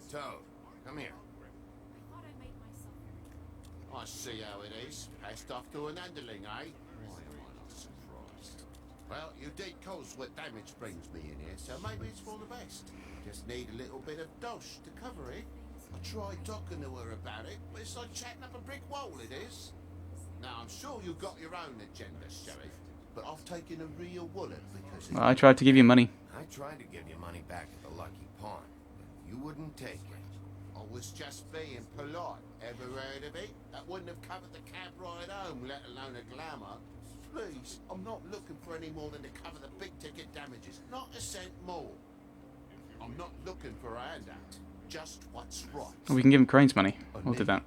Toad, come here. I thought I made myself I see how it is. Passed off to an underling, eh? Why am I not surprised? Well, you did cause what damage brings me in here, so maybe it's for the best. Just need a little bit of dosh to cover it. I tried talking to her about it, but it's like chatting up a brick wall, it is. Now, I'm sure you've got your own agenda, Sheriff, but I've taken a real wallet because... Well, I tried to give you money. I tried to give you money back at the Lucky Pawn, but you wouldn't take it. I was just being polite. Ever heard of it? That wouldn't have covered the cab ride home, let alone a glamour. Please, I'm not looking for any more than to cover the big-ticket damages. Not a cent more. I'm not looking for a handout. Just what's right. Well, we can give him Crane's money. We'll do that.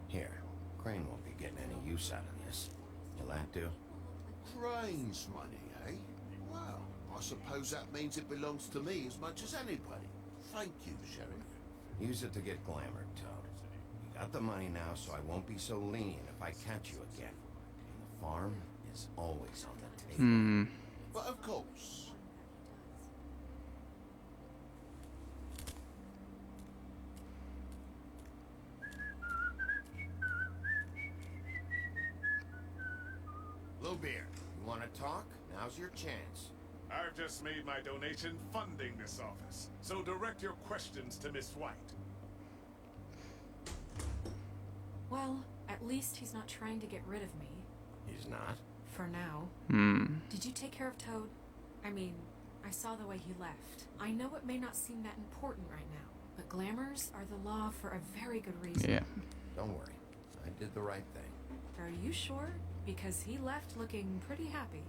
Here, Crane won't be getting any use out of this. Will that do? Crane's money, eh? Well, I suppose that means it belongs to me as much as anybody. Thank you, Sheriff. Use it to get glamored, Toad. You got the money now, so I won't be so lenient if I catch you again. And the farm is always on the table. But of course. Bluebeard, you want to talk? Now's your chance. I've just made my donation funding this office, so direct your questions to Miss White. Well, at least he's not trying to get rid of me. He's not? For now. Did you take care of Toad? I mean, I saw the way he left. I know it may not seem that important right now, but glamours are the law for a very good reason. Yeah. Don't worry. I did the right thing. Are you sure? Because he left looking pretty happy.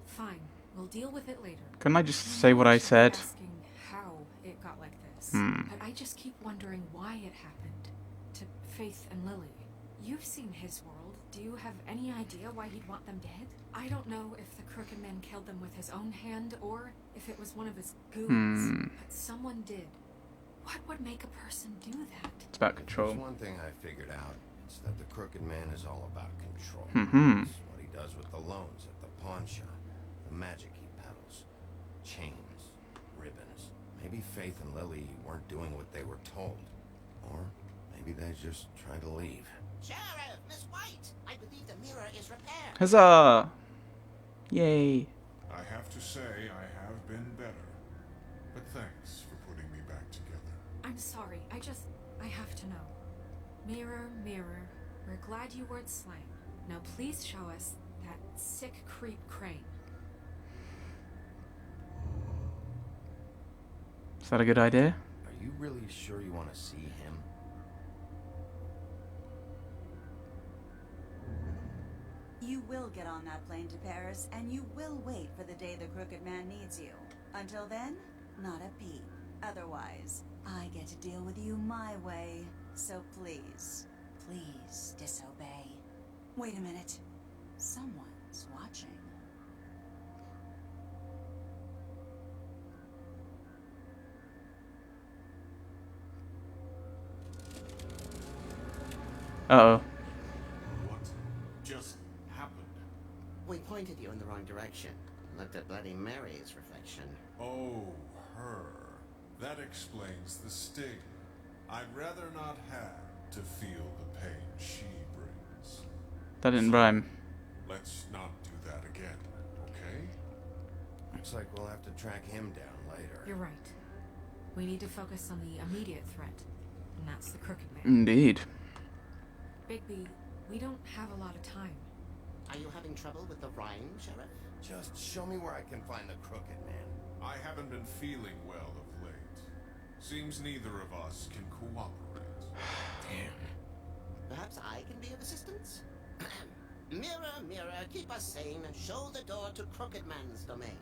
Fine, we'll deal with it later. Couldn't I just say what I said? Asking how it got like this, but I just keep wondering why it happened to Faith and Lily. You've seen his world. Do you have any idea why he'd want them dead? I don't know if the Crooked Man killed them with his own hand or if it was one of his goons, but someone did. What would make a person do that? It's about control. There's one thing I figured out. It's that the Crooked Man is all about control. It's what he does with the loans at the pawn shop. The magic he peddles. Chains. Ribbons. Maybe Faith and Lily weren't doing what they were told. Or maybe they just tried to leave. Sheriff, Miss White, I believe the mirror is repaired. Huzzah! Yay. I have to say I have been better, but thanks for putting me back together. I'm sorry, I have to know. Mirror, mirror, we're glad you weren't slain. Now please show us that sick creep Crane. Is that a good idea? Are you really sure you want to see him? You will get on that plane to Paris, and you will wait for the day the Crooked Man needs you. Until then, not a peep. Otherwise, I get to deal with you my way. So please, please disobey. Wait a minute. Someone's watching. Uh-oh. What just happened? We pointed you in the wrong direction. Looked at Bloody Mary's reflection. Oh, her. That explains the sting. I'd rather not have to feel the pain she brings. That didn't rhyme. Let's not do that again, okay? Looks like we'll have to track him down later. You're right. We need to focus on the immediate threat, and that's the Crooked Man. Indeed. Bigby, we don't have a lot of time. Are you having trouble with the rhyme, Sheriff? Just show me where I can find the Crooked Man. I haven't been feeling well of late. Seems neither of us can cooperate. Damn. Perhaps I can be of assistance? Mirror, mirror, keep us sane. Show the door to Crooked Man's domain.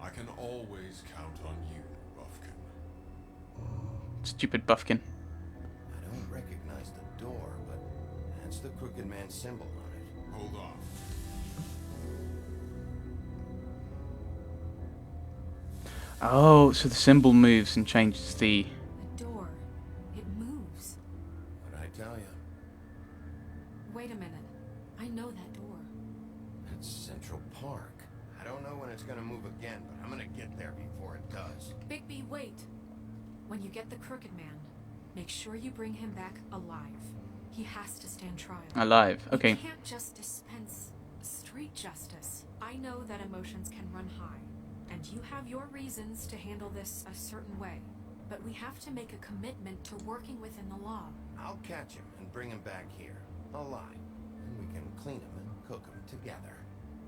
I can always count on you, Buffkin. Stupid Buffkin. I don't recognize the door, but that's the Crooked Man's symbol on it. Hold on. Oh, so the symbol moves and changes the... The door. It moves. What'd I tell you? Wait a minute. I know that door. That's Central Park. I don't know when it's gonna move again, but I'm gonna get there before it does. Bigby, wait. When you get the Crooked Man, make sure you bring him back alive. He has to stand trial. Alive. Okay. You can't just dispense street justice. I know that emotions can run high, and you have your reasons to handle this a certain way. But we have to make a commitment to working within the law. I'll catch him and bring him back here, alive. And we can clean him and cook him together.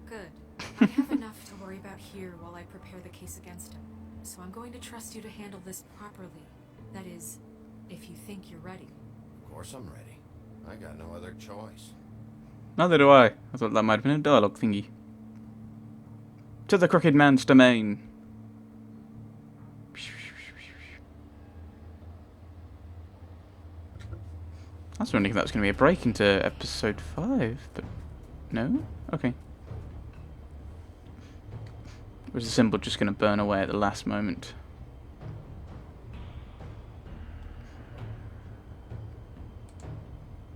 Good. I have enough to worry about here while I prepare the case against him. So I'm going to trust you to handle this properly. That is, if you think you're ready. Of course I'm ready. I got no other choice. Neither do I. I thought that might have been a dialogue thingy. To the Crooked Man's domain. I was wondering if that was going to be a break into episode 5, but no? Okay. Was the symbol just going to burn away at the last moment?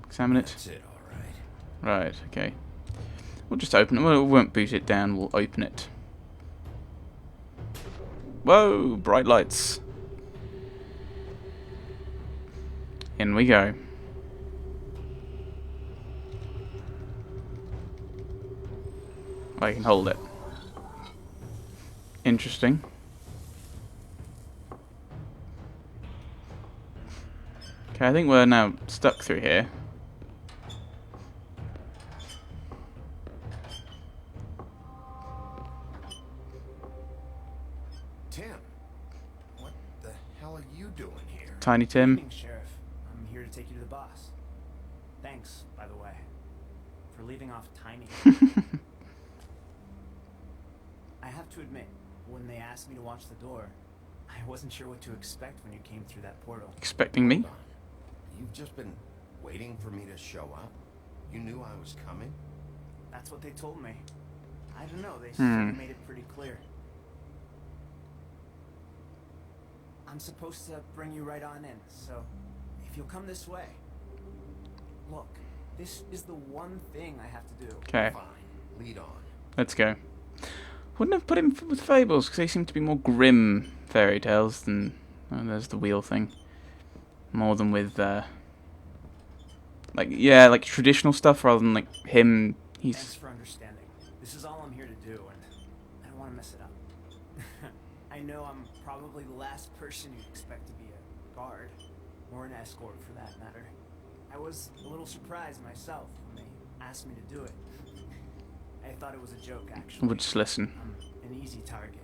Examine it. That's it, all right. Right, okay. We'll just open it. We won't boot it down, we'll open it. Whoa, bright lights. In we go. I can hold it. Interesting. Okay, I think we're now stuck through here. Tim, what the hell are you doing here? Tiny Tim. Evening, Sheriff. I'm here to take you to the boss. Thanks, by the way, for leaving off Tiny. I have to admit, when they asked me to watch the door, I wasn't sure what to expect when you came through that portal. Expecting me? Hold on. You've just been waiting for me to show up? You knew I was coming? That's what they told me. I don't know, they sort of made it pretty clear. I'm supposed to bring you right on in, so if you'll come this way. Look, this is the one thing I have to do. Okay, Fine. Lead on. let's go. Wouldn't have put him with Fables, because they seem to be more grim fairy tales than... Oh, there's the wheel thing. More than with, like, yeah, like traditional stuff rather than, like, him... Thanks He's... for understanding. This is all I'm here to do, and I don't want to mess it up. I know I'm probably the last person you'd expect to be a guard, or an escort for that matter. I was a little surprised myself when they asked me to do it. I thought it was a joke, actually. Would just listen. I'm an easy target.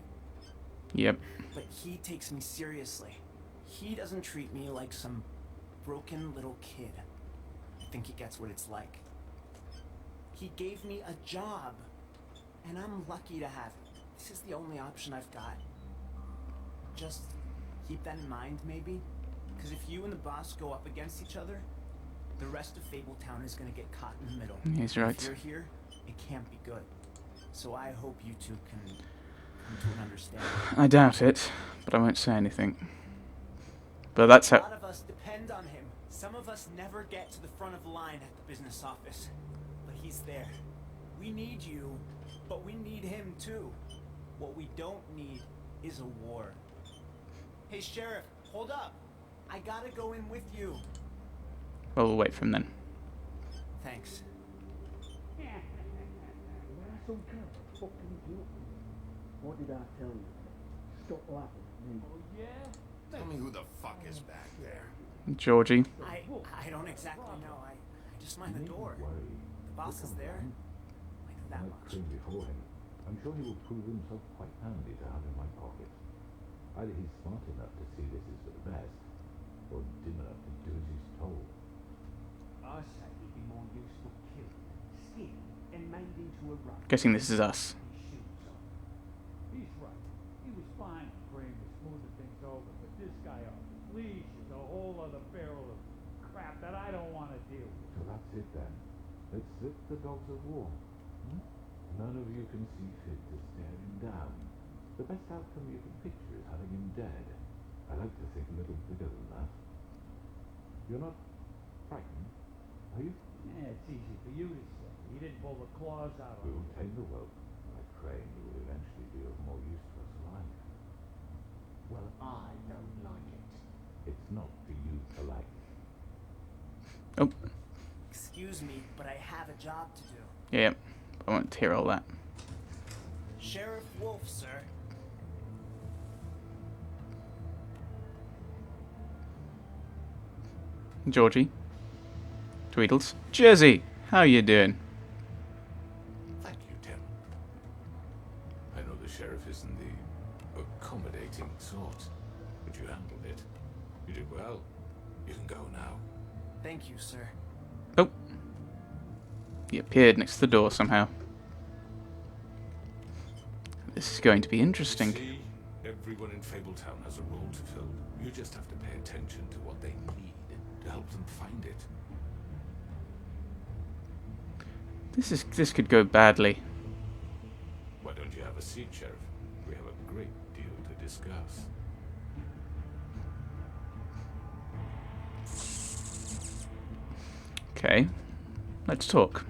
Yep. But he takes me seriously. He doesn't treat me like some broken little kid. I think he gets what it's like. He gave me a job, and I'm lucky to have it. This is the only option I've got. Just keep that in mind, maybe? Because if you and the boss go up against each other, the rest of Fabletown is going to get caught in the middle. He's right. If you're here, it can't be good. So I hope you two can come to an understanding. I doubt it, but I won't say anything. But that's A how... lot of us depend on him. Some of us never get to the front of the line at the business office. But he's there. We need you, but we need him too. What we don't need is a war. Hey, Sheriff, hold up. I gotta go in with you. Well, we'll wait for him then. Thanks. Some kind of fucking guilt. What did I tell you? Stop laughing at me. Oh, yeah? Tell me who the fuck is back there. Georgie. I don't exactly know. I just mind the door. The boss is there. I know that much. Before him. I'm sure he will prove himself quite handy to have in my pocket. Either he's smart enough to see this is for the best, or dim enough to do as he's told. I say he'd be more useful killed, skinned, and made into a rug. Guessing this is us. He's right. He was fine and Graham was smoothing things over, but this guy unleashes a whole other barrel of crap that I don't want to deal with. So that's it then. Let's slip the dogs of war. None of you can see fit to stare him down. The best outcome you can picture is having him dead. I like to think a little bigger than that. You're not frightened, are you? Yeah, it's easy for you to say. He didn't pull the claws out on We'll him. tame the whelp. My crane will Oh, Excuse me, but I have a job to do. yeah. I won't hear all that. Sheriff Wolf, sir. Georgie. Tweedles. Jersey, how you doing? Thank you, Tim. I know the sheriff isn't the accommodating sort, but you handled it. You did well. You can go now. Thank you, sir. Oh. He appeared next to the door somehow. This is going to be interesting. See, everyone in Fabletown has a role to fill. You just have to pay attention to what they need to help them find it. This could go badly. Why don't you have a seat, Sheriff? We have a great deal to discuss. Okay. Let's talk.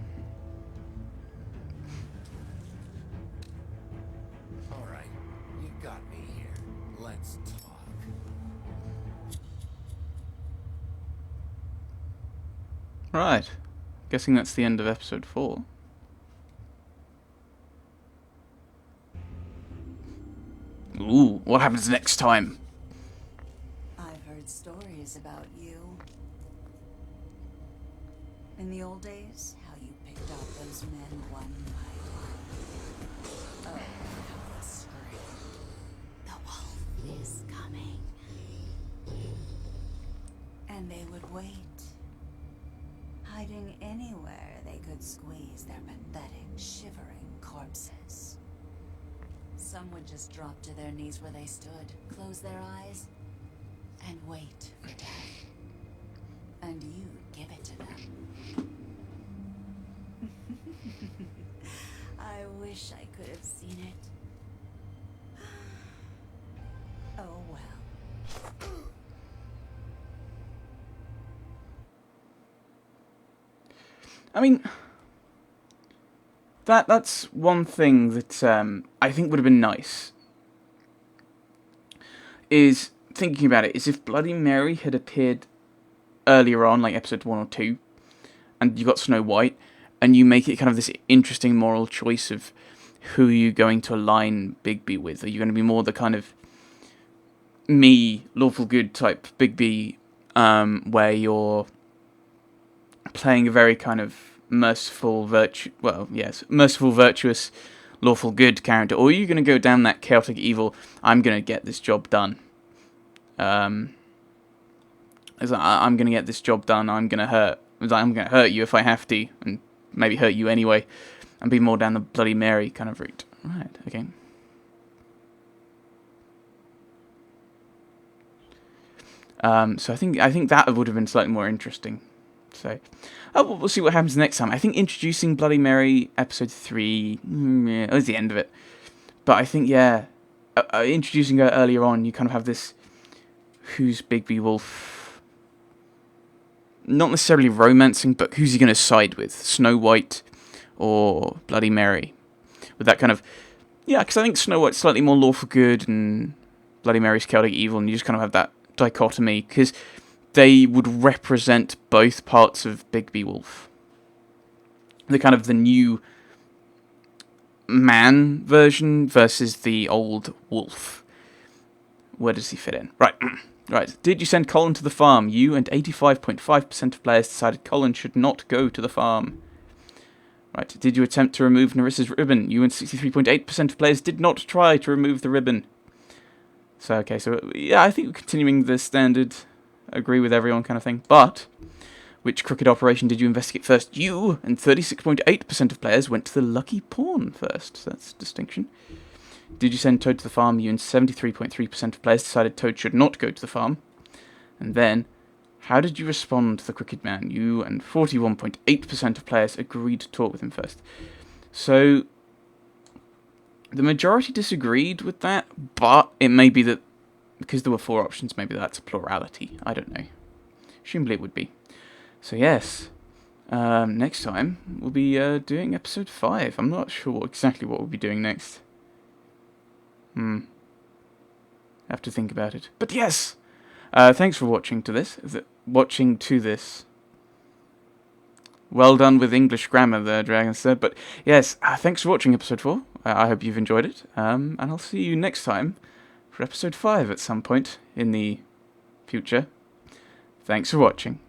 All right, you got me here. Let's talk. Right. Guessing that's the end of episode 4. Ooh, what happens next time? I've heard stories about you. In the old days, how you picked off those men one by one. Oh, how the scream. The wolf is coming. And they would wait, hiding anywhere they could squeeze their pathetic, shivering corpses. Some would just drop to their knees where they stood, close their eyes, and wait for death. And you'd give it to them. I wish I could have seen it. Oh well. I mean, that's one thing that I think would have been nice. Is thinking about it is if Bloody Mary had appeared earlier on, like episode 1 or 2, and you got Snow White, and you make it kind of this interesting moral choice of who you're going to align Bigby with. Are you going to be more the kind of me, lawful good type Bigby, where you're playing a very kind of merciful, virtuous, lawful good character, or are you going to go down that chaotic evil, I'm going to get this job done. I'm going to get this job done, I'm going to hurt you if I have to, and maybe hurt you anyway, and be more down the Bloody Mary kind of route. Right, okay. So I think that would have been slightly more interesting. So, we'll see what happens next time. I think introducing Bloody Mary episode 3, that was the end of it. But I think, introducing her earlier on, you kind of have this, who's Bigby Wolf? Not necessarily romancing, but who's he going to side with? Snow White or Bloody Mary? With that kind of, because I think Snow White's slightly more lawful good and Bloody Mary's chaotic evil, and you just kind of have that dichotomy, because they would represent both parts of Bigby Wolf. The kind of the new man version versus the old wolf. Where does he fit in? Right. Right. Did you send Colin to the farm? You and 85.5% of players decided Colin should not go to the farm. Right. Did you attempt to remove Narissa's ribbon? You and 63.8% of players did not try to remove the ribbon. So, okay. So, I think we're continuing the standard agree with everyone kind of thing. But, which crooked operation did you investigate first? You and 36.8% of players went to the lucky pawn first. So that's distinction. Did you send Toad to the farm? You and 73.3% of players decided Toad should not go to the farm. And then, how did you respond to the crooked man? You and 41.8% of players agreed to talk with him first. So, the majority disagreed with that, but it may be that, because there were 4 options, maybe that's a plurality. I don't know. Presumably it would be. So yes, next time we'll be doing episode 5. I'm not sure exactly what we'll be doing next. I have to think about it. But yes, thanks for watching to this. Well done with English grammar there, Dragon said. But yes, thanks for watching episode 4. I hope you've enjoyed it. And I'll see you next time for episode 5 at some point in the future. Thanks for watching.